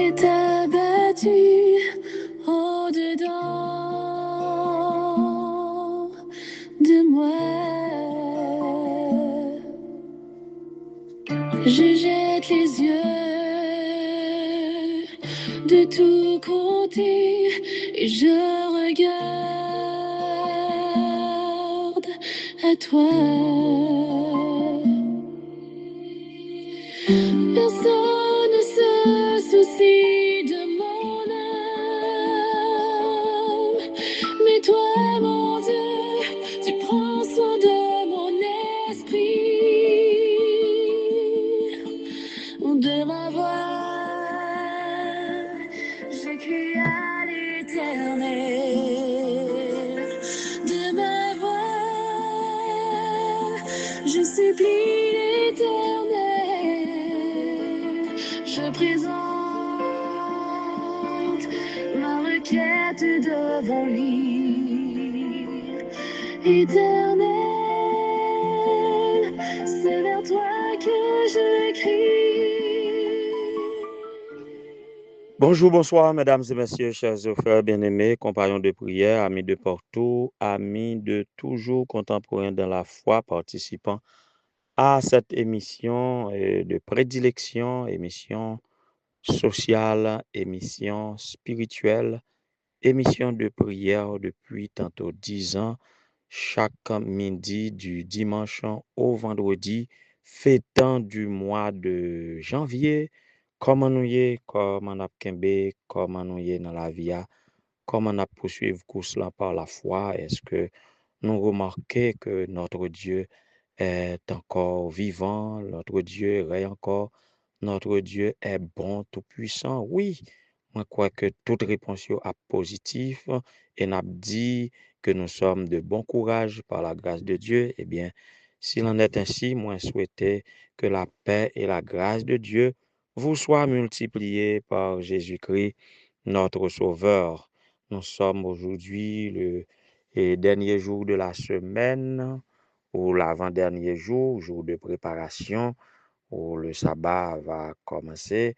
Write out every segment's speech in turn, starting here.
est abattu au-dedans de moi. Je jette les yeux de tous côtés et je regarde à toi. Personne ne se soucie de mon âme, mais toi, mon Dieu, tu prends soin de mon esprit, de ma voix. Je crie à l'Éternel, de ma voix. Je supplie l'Éternel, je présente ma requête devant lui. Éternel, c'est vers toi que je crie. Bonjour, bonsoir, mesdames et messieurs, chers frères bien-aimés, compagnons de prière, amis de partout, amis de toujours contemporains dans la foi, participants à cette émission de prédilection, émission sociale, émission spirituelle, émission de prière depuis tantôt 10 ans, chaque midi du dimanche au vendredi, fêtant du mois de janvier. Comment nous y est, comment nous avons comment nous y est dans la vie, comment nous poursuivre course là par la foi. Est-ce que nous remarquons que notre Dieu est encore vivant, notre Dieu règne encore, notre Dieu est bon, tout-puissant? Oui, je crois que toute réponse est positive et n'a dit que nous sommes de bon courage par la grâce de Dieu. Eh bien, s'il en est ainsi, moi souhaiter que la paix et la grâce de Dieu vous soient multipliées par Jésus-Christ, notre Sauveur. Nous sommes aujourd'hui le dernier jour de la semaine, ou l'avant-dernier jour, jour de préparation, où le sabbat va commencer.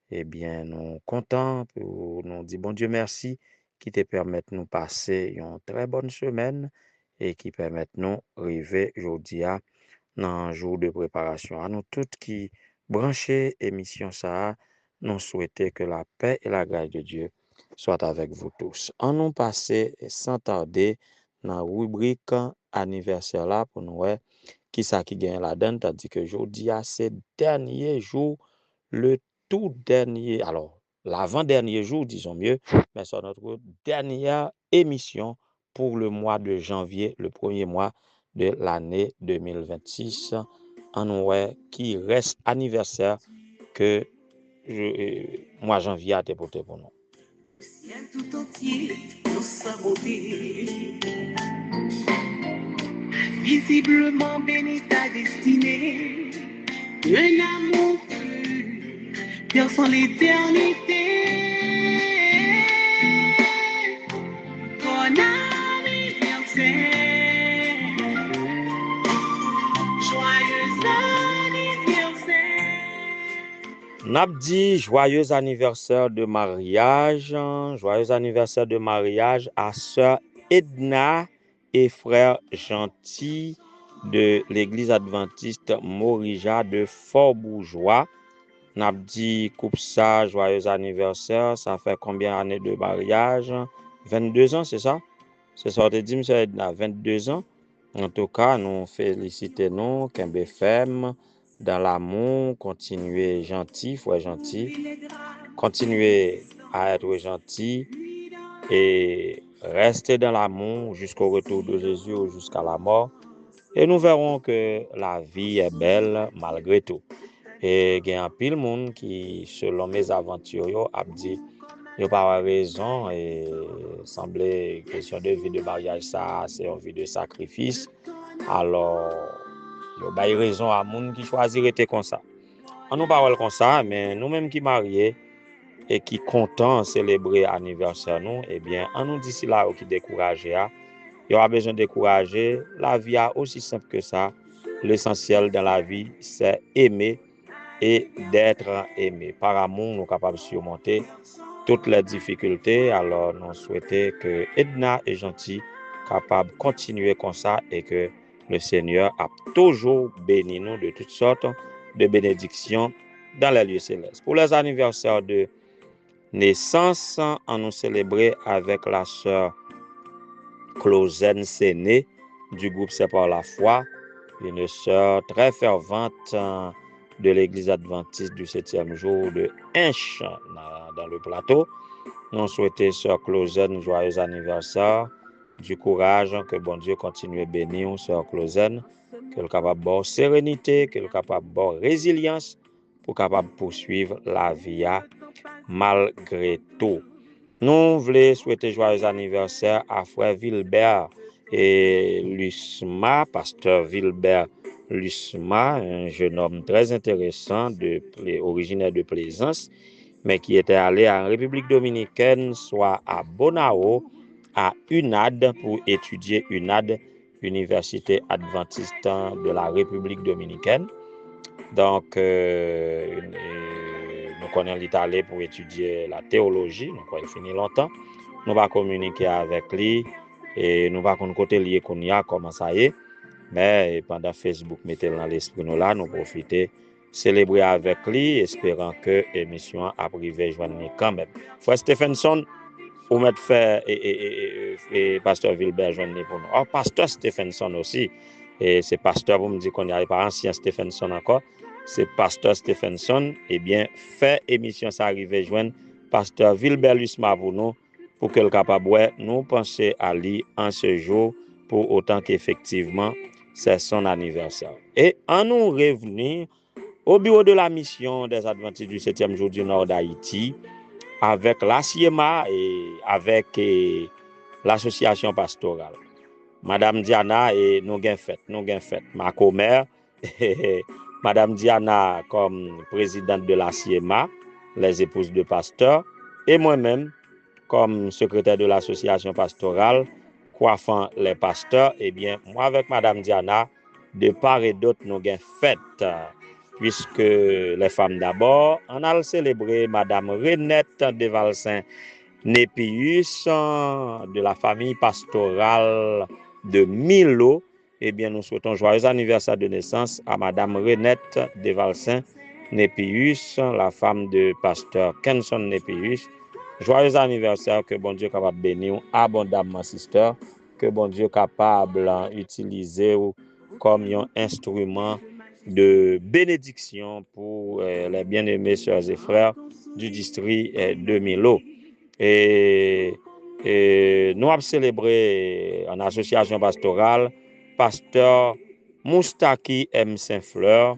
Eh bien, nous contents pour nous dire bon Dieu merci qui te permettent de nous passer une très bonne semaine et qui permettent nous arriver aujourd'hui à un jour de préparation. À nous toutes qui brancher émission ça, nous souhaitons que la paix et la grâce de Dieu soient avec vous tous. En nous passer sans tarder dans la rubrique anniversaire là pour nous qui ça qui gagne la donne, tandis que aujourd'hui à ces derniers jours, le tout dernier, alors l'avant-dernier jour, disons mieux, mais c'est notre dernière émission pour le mois de janvier, le premier mois de l'année 2026, en ouais, qui reste anniversaire que mois janvier a déporté pour nous. Ciel tout entier dans sa beauté, visiblement béni ta destinée, un amour pur, perçant l'éternité. Bon anniversaire, joyeux anniversaire. Nabdi, joyeux anniversaire de mariage à sœur Edna et frère Gentil de l'église adventiste Morija de Fort-Bourgeois. Nabdi coupe ça, joyeux anniversaire, ça fait combien d'années de mariage? 22 ans, c'est ça? C'est ça, te dit, monsieur Edna, 22 ans. En tout cas, nous félicitons, Kembe Femme, dans l'amour, continuez gentil, frère gentil, continuez à être gentil et restez dans l'amour jusqu'au retour de Jésus ou jusqu'à la mort. Et nous verrons que la vie est belle malgré tout. Et il y a un pile monde qui, selon mes aventures, a dit, il n'y a pas raison et semblait question de vie de mariage, ça, c'est une vie de sacrifice. Alors, il y a pas raison à monde qui choisit rester comme ça. On nous parle comme ça, mais nous-mêmes qui mariés et qui contents célébrer anniversaire nous, eh bien, on nous dit si là qui découragé, il y aura besoin de décourager. La vie est aussi simple que ça. L'essentiel dans la vie, c'est aimer et d'être aimé. Par amour, nous sommes capables de surmonter toutes les difficultés. Alors, nous souhaitons que Edna et Gentil capables de continuer comme ça et que le Seigneur a toujours béni nous de toutes sortes de bénédictions dans les lieux célestes. Pour les anniversaires de naissance, on nous célébrait avec la sœur Clausen Séné du groupe C'est par la foi, une sœur très fervente de l'église adventiste du 7e jour de Hinche dans le plateau. Nous souhaitons sœur Clausen joyeux anniversaire, du courage, que bon Dieu continue à bénir sœur Clausen, qu'elle est capable de sérénité, qu'elle est capable de résilience pour capable poursuivre la vie malgré tout. Nous voulons souhaiter joyeux anniversaire à frère Vilbert et Lusma, pasteur Vilbert Lusma, un jeune homme très intéressant, originaire de Plaisance, mais qui était allé en République dominicaine, soit à Bonao, à UNAD, pour étudier UNAD, Université adventiste de la République dominicaine. Donc, nous connaissons l'Italie pour étudier la théologie, donc il finit longtemps. Nous va communiquer avec lui et nous va côté lié qu'on y a comment ça y est. Mais pendant Facebook, mettez dans l'esprit nous là, nous profiter célébrer avec lui, espérant que l'émission a privé joindre quand même. Frère Stephenson, ou mettre fait et pasteur Vilbert joindre pour nous. Oh, pasteur Stephenson aussi. Et c'est pasteur, vous me dites qu'on n'y a pas ancien Stephenson encore. C'est pasteur Stephenson. Eh bien, fait émission, ça arrive joindre pasteur Vilbert Lusma pour nous, pour que le capable nous penser à lui en ce jour, pour autant qu'effectivement, c'est son anniversaire. Et en nous revenir au bureau de la mission des Adventistes du 7e jour du Nord d'Haïti, avec la CIEMA et avec l'association pastorale. Madame Diana et nous avons fait. Ma commère, Madame Diana comme présidente de la CIEMA, les épouses de pasteurs, et moi-même comme secrétaire de l'association pastorale, coiffant les pasteurs. Eh bien, moi avec Madame Diana, de part et d'autre, nous avons fait, puisque les femmes d'abord, on a célébré Madame Renette de Valsin Népius, de la famille pastorale de Milo. Eh bien, nous souhaitons joyeux anniversaire de naissance à Madame Renette de Valsin Népius, la femme de pasteur Kenson Népius. Joyeux anniversaire, que bon Dieu capable de bénir abondamment, sister, que bon Dieu capable d'utiliser comme un instrument de bénédiction pour les bien-aimés sœurs et frères du district de Milo. Et nous avons célébré en association pastorale pasteur Moustaki M. Saint-Fleur,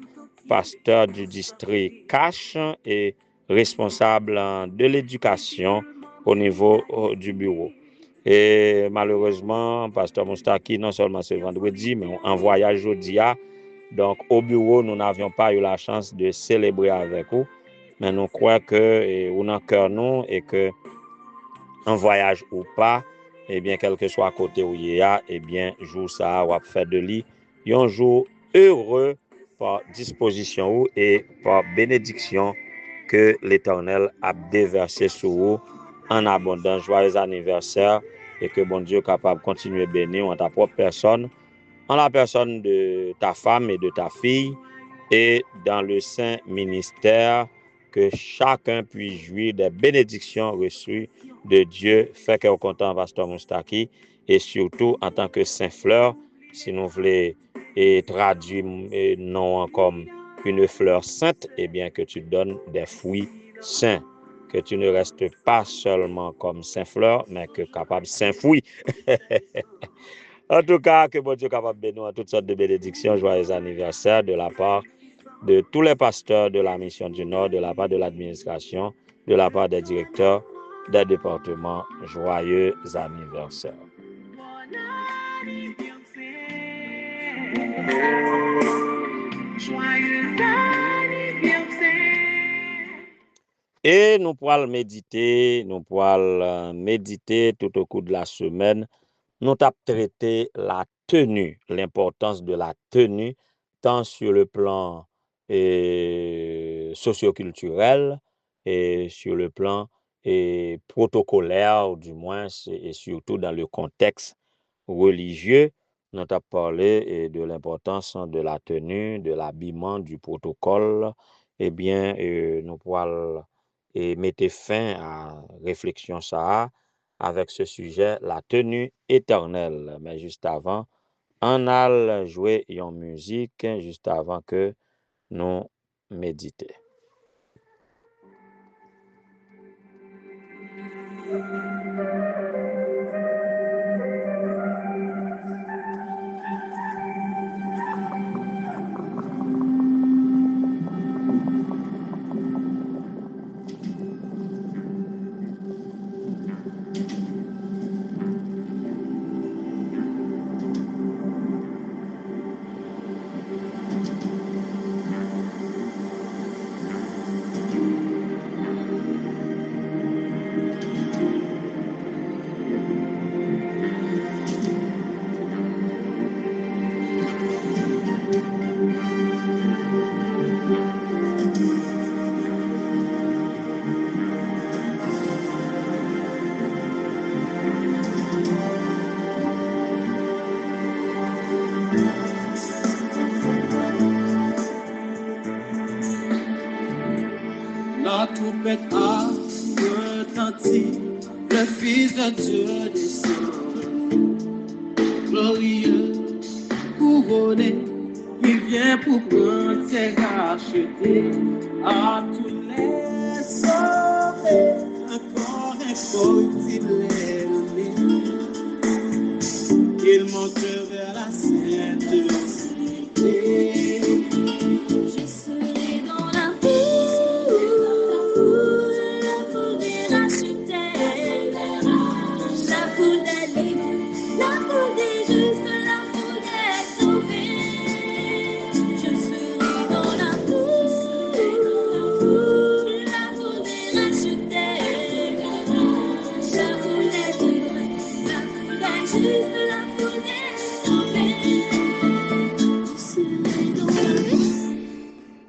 pasteur du district Cache et responsable de l'éducation au niveau du bureau. Et malheureusement, pasteur Moustaki, non seulement ce vendredi, mais en voyage aujourd'hui. Donc, au bureau, nous n'avions pas eu la chance de célébrer avec vous. Mais nous croyons que nous avons cœur nous et que en voyage ou pas, eh bien, quel que soit côté où il y a, eh bien, jour ça, ou fait de lui, un jour heureux par disposition et par bénédiction que l'Éternel a déversé sur vous en abondance. Joyeux anniversaire et que bon Dieu capable de continuer à bénir en ta propre personne, en la personne de ta femme et de ta fille et dans le saint ministère, que chacun puisse jouir des bénédictions reçues de Dieu. Fait que content, pasteur Moustaki, et surtout en tant que Saint-Fleur, si nous voulons traduire non comme une fleur sainte, eh bien que tu donnes des fruits saints, que tu ne restes pas seulement comme Saint-Fleur, mais que capable Saint-Fruit. En tout cas, que bon Dieu capable de bénir toutes sortes de bénédictions, joyeux anniversaire de la part de tous les pasteurs de la mission du Nord, de la part de l'administration, de la part des directeurs des départements. Joyeux anniversaire. Et nous pourrons méditer, tout au cours de la semaine. Nous avons traité la tenue, l'importance de la tenue, tant sur le plan socioculturel et sur le plan et protocolaire, du moins, et surtout dans le contexte religieux. Nous avons parlé de l'importance de la tenue, de l'habillement, du protocole. Eh bien, nous pourrons mettre fin à réflexion ça avec ce sujet, la tenue éternelle. Mais juste avant, on a joué en musique, juste avant que nous méditions. La trompette a retenti, le Fils de Dieu descend. Glorieux, couronné, il vient pour prendre ses rachetés. À tous les sauvés, encore incorruptible ennemi. Il monte vers la sainte cité. Je serai dans la foule des rachetés, la foule des libres, la foule des justes, la foule des sauvés. Je serai dans la foule des rachetés, la foule des libres, la foule des justes, la foule des sauvés. Je serai dans la foule.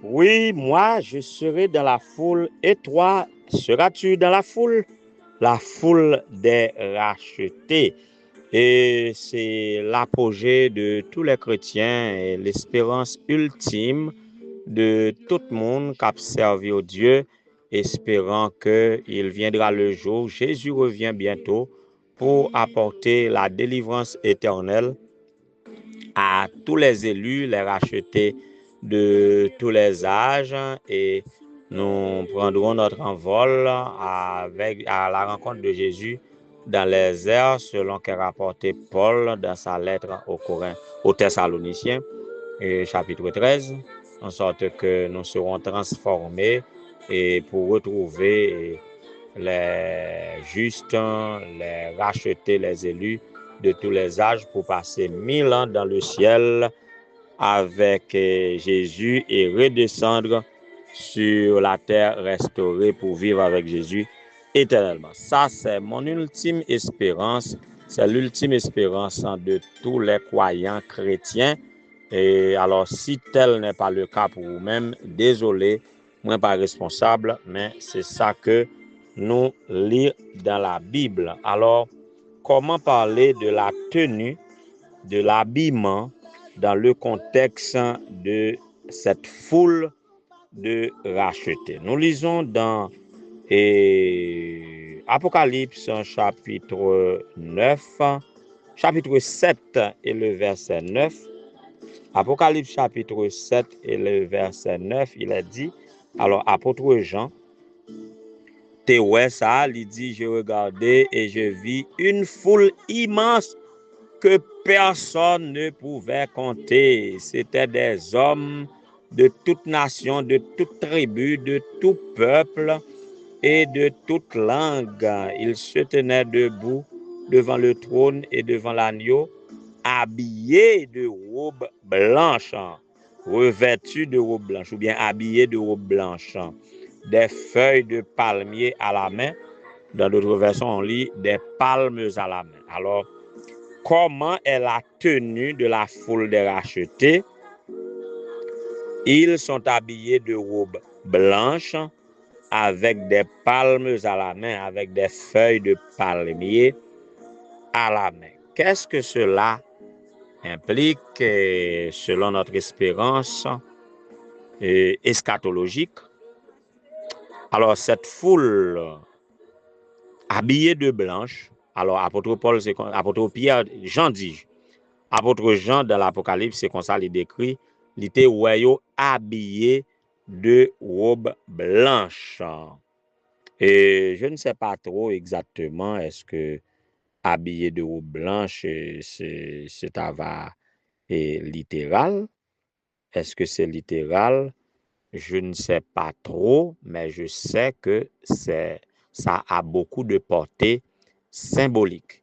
Oui, moi, je serai dans la foule. Et toi, seras-tu dans la foule? La foule des rachetés. Et c'est l'apogée de tous les chrétiens et l'espérance ultime de tout le monde qui a servi au Dieu, espérant qu'il viendra le jour. Jésus revient bientôt pour apporter la délivrance éternelle à tous les élus, les rachetés de tous les âges, et nous prendrons notre envol à la rencontre de Jésus dans les airs, selon qu'a rapporté Paul dans sa lettre aux Thessaloniciens, chapitre 13, en sorte que nous serons transformés et pour retrouver les justes, les rachetés, les élus de tous les âges pour passer 1000 ans dans le ciel avec Jésus et redescendre sur la terre restaurée pour vivre avec Jésus éternellement. Ça, c'est mon ultime espérance. C'est l'ultime espérance de tous les croyants chrétiens. Et alors, si tel n'est pas le cas pour vous-même, désolé, moi pas responsable, mais c'est ça que nous lisons dans la Bible. Alors, comment parler de la tenue, de l'habillement dans le contexte de cette foule de rachetés? Nous lisons dans Apocalypse chapitre 9, chapitre 7 et le verset 9. Apocalypse chapitre 7 et le verset 9, il est dit, alors apôtre Jean, ça, il dit, je regardais et je vis une foule immense que personne ne pouvait compter. C'était des hommes de toute nation, de toute tribu, de tout peuple et de toute langue. Ils se tenaient debout devant le trône et devant l'agneau, habillés de robes blanches, revêtus de robes blanches, ou bien habillés de robes blanches, des feuilles de palmier à la main. Dans d'autres versions, on lit des palmes à la main. Alors, comment est la tenue de la foule des rachetés? Ils sont habillés de robes blanche avec des palmes à la main, avec des feuilles de palmier à la main. Qu'est-ce que cela implique selon notre espérance eschatologique? Alors, cette foule habillée de blanche, alors apôtre Paul, apôtre Pierre, Jean dit, apôtre Jean dans l'Apocalypse, c'est comme ça il décrit, il était habillé de robes blanches. Et je ne sais pas trop exactement, est-ce que habillé de robe blanche, c'est littéral? Est-ce que c'est littéral? Je ne sais pas trop, mais je sais que ça a beaucoup de portée symbolique.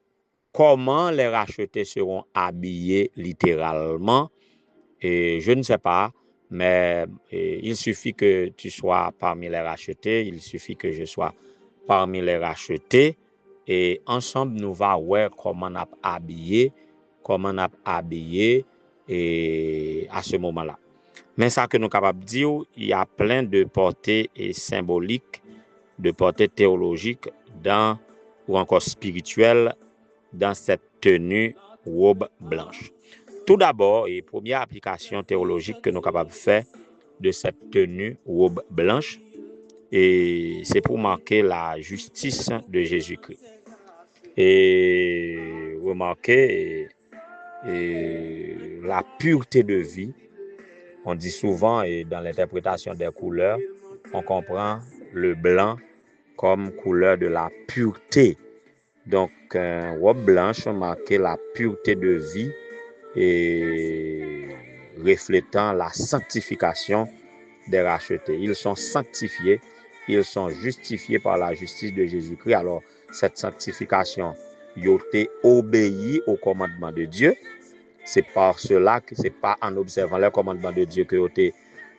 Comment les rachetés seront habillés littéralement? Et je ne sais pas, mais il suffit que tu sois parmi les rachetés, il suffit que je sois parmi les rachetés, et ensemble nous va voir comment on a habillé et à ce moment-là. Mais ça que nous sommes capables de dire, il y a plein de portées symboliques, de portées théologiques ou encore spirituelles dans cette tenue robe blanche. Tout d'abord, et première application théologique que nous sommes capables de faire de cette tenue robe blanche, et c'est pour marquer la justice de Jésus-Christ. Et remarquer la pureté de vie. On dit souvent, et dans l'interprétation des couleurs, on comprend le blanc comme couleur de la pureté. Donc, robe blanche marquait la pureté de vie et reflétant la sanctification des rachetés. Ils sont sanctifiés, ils sont justifiés par la justice de Jésus-Christ. Alors, cette sanctification, ils ont été obéis au commandement de Dieu. C'est par cela que c'est pas en observant le commandement de Dieu que vous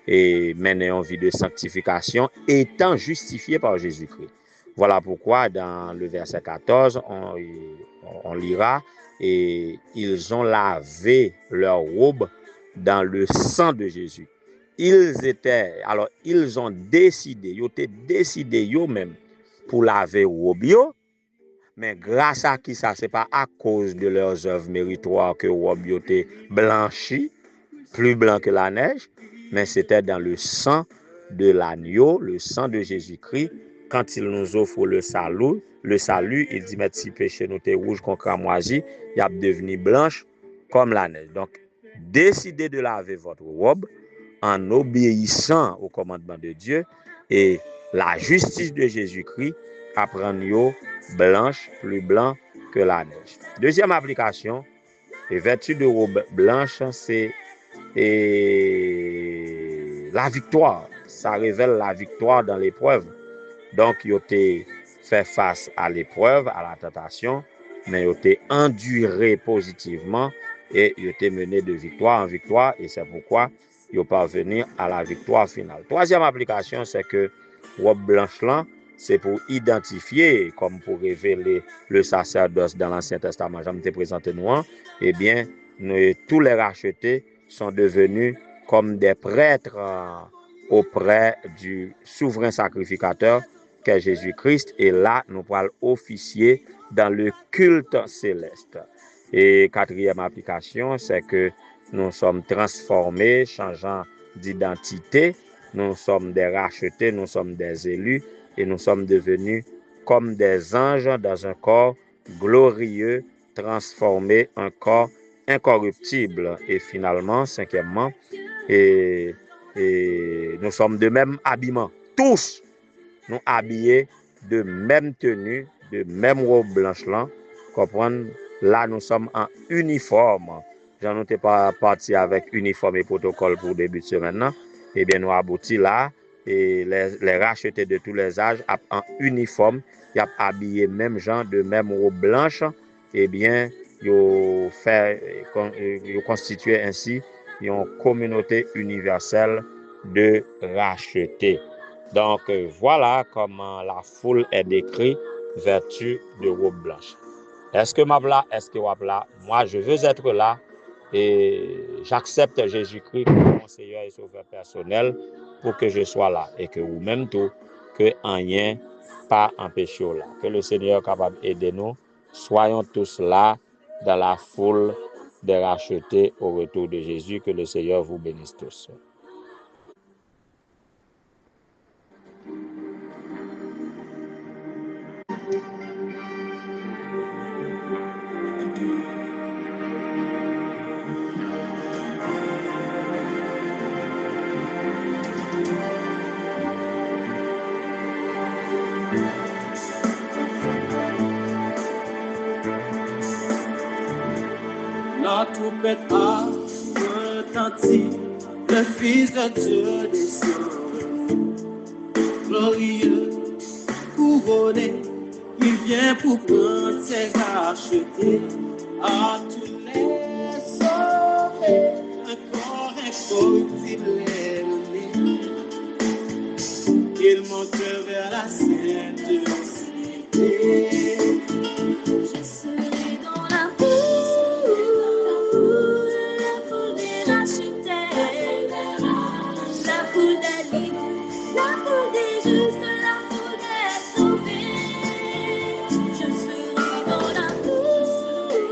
avez mené en vie de sanctification, étant justifié par Jésus-Christ. Voilà pourquoi dans le verset 14, on lira, et ils ont lavé leur robe dans le sang de Jésus. Ils ont décidé, eux-mêmes pour laver robe. Mais grâce à qui ça, c'est pas à cause de leurs œuvres méritoires que robe était blanchi, plus blanc que la neige, mais c'était dans le sang de l'agneau, le sang de Jésus-Christ. Quand il nous offre le salut, il dit, mais si péché nous t'es rouge qu'on cramoisi, il a devenu blanche comme la neige. Donc, décidez de laver votre robe en obéissant au commandement de Dieu, et la justice de Jésus-Christ apprend blanche, plus blanc que la neige. Deuxième application, les vertus de robe blanche, c'est la victoire. Ça révèle la victoire dans l'épreuve. Donc, ils ont fait face à l'épreuve, à la tentation, mais ils ont enduré positivement et ils ont été menés de victoire en victoire, et c'est pourquoi ils ont parvenu à la victoire finale. Troisième application, c'est que robe blanche là, c'est pour identifier, comme pour révéler le sacerdoce dans l'Ancien Testament. J'en ai présenté nous, eh bien, tous les rachetés sont devenus comme des prêtres auprès du souverain sacrificateur qu'est Jésus-Christ, et là, nous pourrons officier dans le culte céleste. Et quatrième application, c'est que nous sommes transformés, changeant d'identité, nous sommes des rachetés, nous sommes des élus, et nous sommes devenus comme des anges dans un corps glorieux, transformé, un corps incorruptible. Et finalement, cinquièmement, et nous sommes de même habillement. Tous, nous habillés de même tenue, de même robe blanche là. Comprendre? Là, nous sommes en uniforme. J'en étais pas parti avec uniforme et protocole pour début de semaine. Eh bien, nous aboutis là. Et les rachetés de tous les âges en uniforme, ils ont habillé même gens de même robe blanche. Eh bien, ils ont constitué ainsi une communauté universelle de rachetés. Donc, voilà comment la foule est décrite, vertu de robe blanche. Est-ce que moi, je veux être là et j'accepte Jésus-Christ comme mon Seigneur et Sauveur personnel. pour que je sois là et que vous-même tout, que rien pas empêché là. Que le Seigneur est capable d'aider nous. Soyons tous là dans la foule des rachetés au retour de Jésus. Que le Seigneur vous bénisse tous. La trompette a retenti, le Fils de Dieu descend, glorieux, couronné, il vient pour prendre ses rachetés, à tous les sauvés, encore incorruptible est le né. Il monte vers la sainte cité. Je serai dans la foule des rachetés, la foule des libres, la foule des justes, la foule des sauvés. Je serai dans la foule.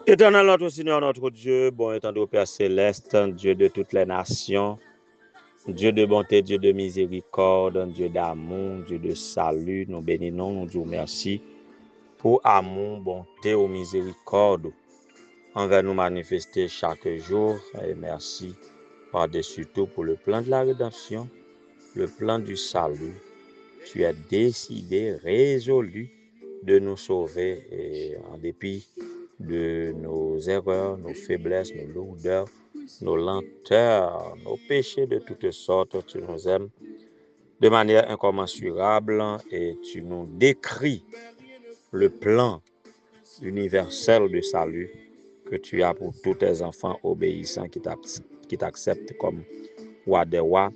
Éternel notre Seigneur, notre Dieu, bon étendard Père céleste, Dieu de toutes les nations, Dieu de bonté, Dieu de miséricorde, Dieu d'amour, Dieu de salut, nous bénissons, nous disons merci pour amour, bonté ou miséricorde envers nous manifester chaque jour. Et merci par-dessus tout pour le plan de la rédemption, le plan du salut. Tu as décidé, résolu de nous sauver et en dépit de nos erreurs, nos faiblesses, nos lourdeurs, nos lenteurs, nos péchés de toutes sortes. Tu nous aimes de manière incommensurable et tu nous décris le plan universel de salut que tu as pour tous tes enfants obéissants qui t'acceptent comme roi des rois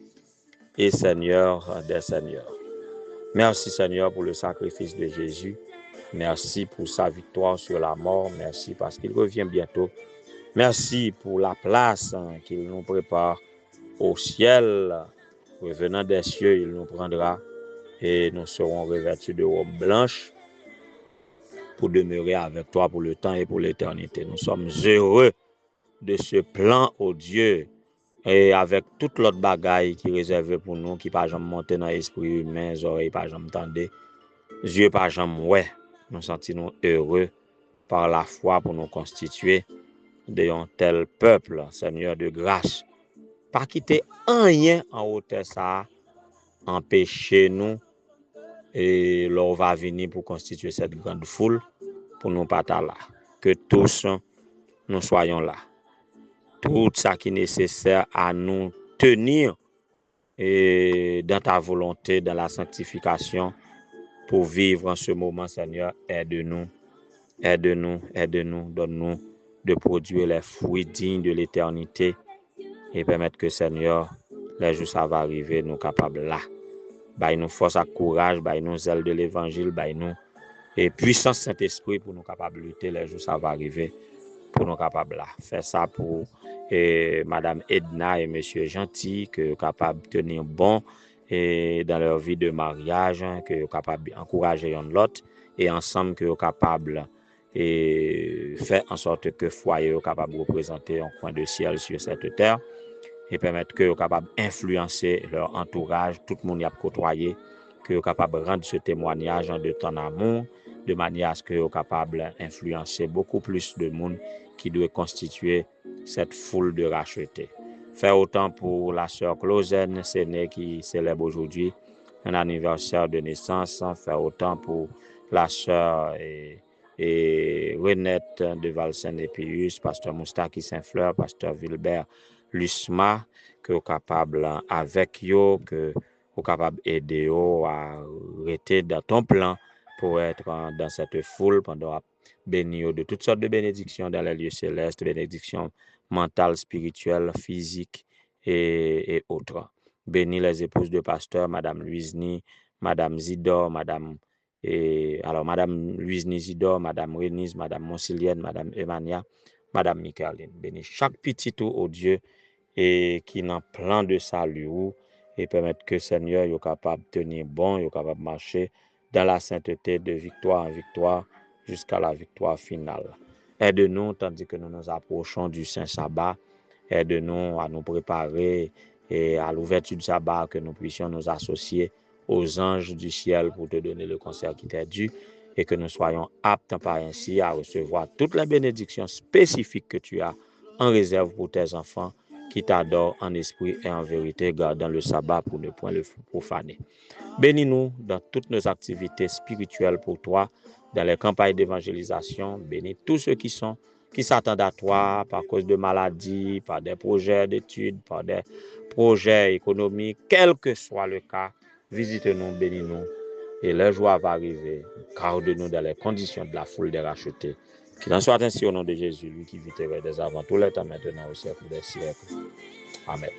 et seigneur des seigneurs. Merci Seigneur pour le sacrifice de Jésus. Merci pour sa victoire sur la mort. Merci parce qu'il revient bientôt. Merci pour la place qu'il nous prépare au ciel. Revenant des cieux, il nous prendra et nous serons revêtus de robes blanches pour demeurer avec toi pour le temps et pour l'éternité. Nous sommes heureux de ce plan, oh Dieu, et avec toute l'autre bagaille qui est réservée pour nous, qui pas jamais monter dans l'esprit humain, les oreilles pas jamais tendre, yeux pas jamais ouais. Nous sentons heureux par la foi pour nous constituer d'un tel peuple, Seigneur de grâce. Pas quitter rien en hauteur ça, empêcher nous et l'on va venir pour constituer cette grande foule pour nous pas là. Que tous nous soyons là. Tout ça qui est nécessaire à nous tenir et dans ta volonté, dans la sanctification pour vivre en ce moment, Seigneur, aide-nous, aide-nous, aide-nous, donne-nous de produire les fruits dignes de l'éternité et permettre que, Seigneur, les jours ça va arriver, nous capables là. Baille nous force à courage, baille nous zèle de l'évangile, baille nous et puissance Saint-Esprit pour nous capables de lutter, les jours ça va arriver pour nous capables là. Faire ça pour Madame Edna et Monsieur Gentil, que capables de tenir bon et dans leur vie de mariage, que capables d'encourager l'autre et ensemble que capables et faire en sorte que foyer capable de représenter un coin de ciel sur cette terre et permettre que capable d'influencer leur entourage, tout le monde y a côtoyé, que capable de rendre ce témoignage de ton amour de manière à ce que capable d'influencer beaucoup plus de monde qui doit constituer cette foule de rachetés. Faire autant pour la sœur Clausen Séné qui célèbre aujourd'hui un anniversaire de naissance, faire autant pour la sœur et Renette de Valsen-Epius, pasteur Moustaki Saint-Fleur, pasteur Wilbert Lusma, que vous capable avec yo, que vous capable aider à rester dans ton plan pour être dans cette foule pendant béni de toutes sortes de bénédictions dans les lieux célestes, bénédictions mentales, spirituelles, physiques et autres. Bénis les épouses de pasteur, Madame Louisny, Madame Zidor, Madame Louisny Zidor, Madame Renise, Madame Monsilienne, Madame Emania, Madame Michaeline. Bénis chaque petit tout, oh Dieu, et qui n'en plan de salut et permettre que Seigneur soit capable de tenir bon, soit capable de marcher dans la sainteté de victoire en victoire jusqu'à la victoire finale. Aide-nous tandis que nous nous approchons du Saint Sabbat. Aide-nous à nous préparer et à l'ouverture du sabbat, que nous puissions nous associer aux anges du ciel pour te donner le conseil qui t'est dû et que nous soyons aptes par ainsi à recevoir toutes les bénédictions spécifiques que tu as en réserve pour tes enfants qui t'adorent en esprit et en vérité, gardant le sabbat pour ne point le profaner. Bénis-nous dans toutes nos activités spirituelles pour toi, dans les campagnes d'évangélisation. Bénis tous ceux qui s'attendent à toi par cause de maladies, par des projets d'études, par des projets économiques, quel que soit le cas. Visite-nous, bénis-nous, et la joie va arriver. Garde-nous dans les conditions de la foule des rachetés. Qu'il en soit ainsi au nom de Jésus, lui qui vit et règne des avant tout les temps, maintenant au siècle des siècles. Amen.